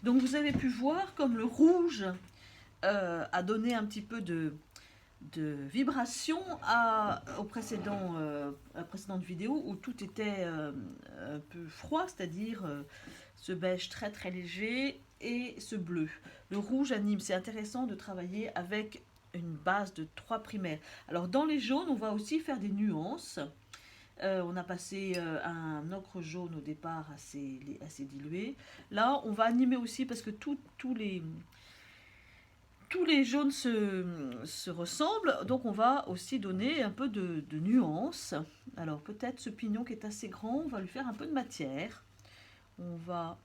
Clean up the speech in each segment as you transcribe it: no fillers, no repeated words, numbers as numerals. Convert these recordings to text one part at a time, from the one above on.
Donc vous avez pu voir comme le rouge a donné un petit peu de vibration à la précédente vidéo où tout était un peu froid, c'est-à-dire ce beige très très léger et ce bleu. Le rouge anime, c'est intéressant de travailler avec une base de 3 primaires. Alors dans les jaunes, on va aussi faire des nuances. On a passé un ocre jaune au départ assez dilué. Là, on va animer aussi parce que tous les jaunes se ressemblent, donc on va aussi donner un peu de nuance. Alors peut-être ce pignon qui est assez grand, on va lui faire un peu de matière. On va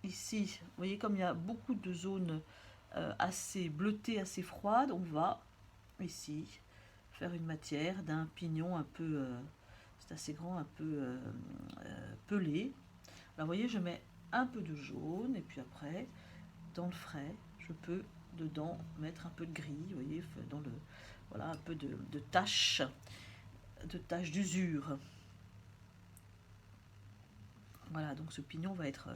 ici, vous voyez comme il y a beaucoup de zones assez bleutées, assez froides, on va ici faire une matière d'un pignon un peu, c'est assez grand, un peu pelé. Alors vous voyez, je mets un peu de jaune et puis après, dans le frais, je peux dedans mettre un peu de gris, vous voyez, dans le, voilà, un peu de taches d'usure. Voilà, donc ce pignon va être...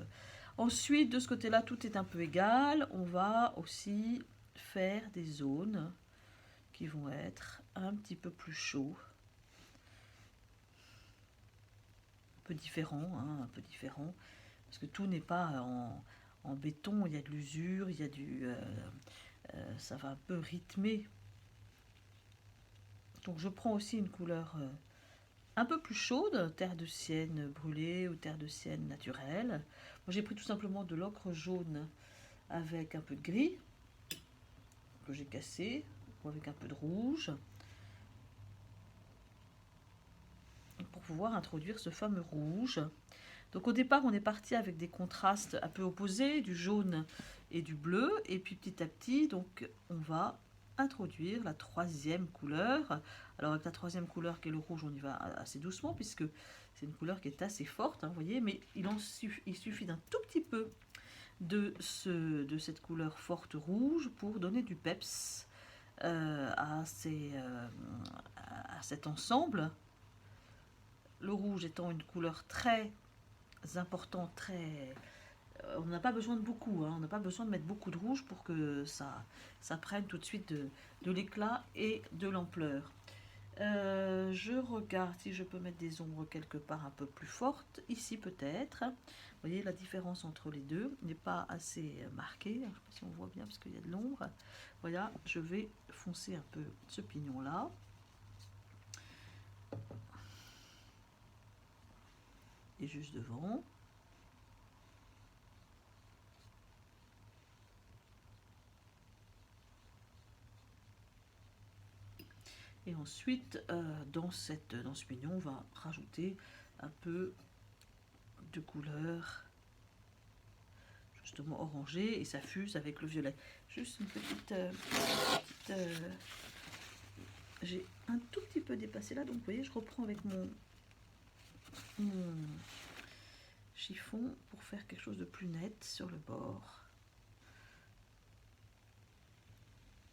Ensuite, de ce côté-là, tout est un peu égal. On va aussi faire des zones qui vont être un petit peu plus chauds. Un peu différent, hein, un peu différent. Parce que tout n'est pas en béton, il y a de l'usure, il y a ça va un peu rythmer. Donc je prends aussi une couleur un peu plus chaude, terre de sienne brûlée ou terre de sienne naturelle. Moi j'ai pris tout simplement de l'ocre jaune avec un peu de gris que j'ai cassé, ou avec un peu de rouge, pour pouvoir introduire ce fameux rouge. Donc au départ on est parti avec des contrastes un peu opposés, du jaune et du bleu, et puis petit à petit donc on va introduire la troisième couleur. Alors avec la troisième couleur qui est le rouge, on y va assez doucement puisque c'est une couleur qui est assez forte, hein, vous voyez, mais il suffit d'un tout petit peu de cette couleur forte rouge pour donner du peps à cet ensemble. Le rouge étant une couleur très importante, on n'a pas besoin de beaucoup, hein, on n'a pas besoin de mettre beaucoup de rouge pour que ça prenne tout de suite de l'éclat et de l'ampleur. Je regarde si je peux mettre des ombres quelque part un peu plus fortes, ici peut-être. Vous voyez, la différence entre les deux n'est pas assez marquée. Je ne sais pas si on voit bien parce qu'il y a de l'ombre. Voilà, je vais foncer un peu ce pignon-là. Et juste devant. Et ensuite, dans ce pignon, on va rajouter un peu de couleur justement orangée et ça fuse avec le violet. Juste une petite... j'ai un tout petit peu dépassé là, donc vous voyez, je reprends avec mon chiffon pour faire quelque chose de plus net sur le bord.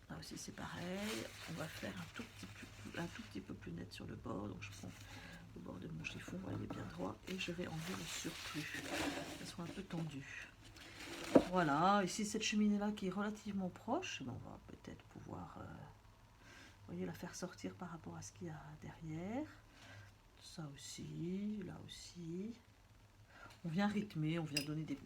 Là aussi c'est pareil, on va faire un tout petit peu plus net sur le bord, donc je prends le bord de mon chiffon, vous voyez, bien droit, et je vais enlever le surplus, ça soit un peu tendu. Voilà, ici cette cheminée là qui est relativement proche, on va peut-être pouvoir vous voyez, la faire sortir par rapport à ce qu'il y a derrière. Ça aussi, là aussi. On vient rythmer, on vient donner des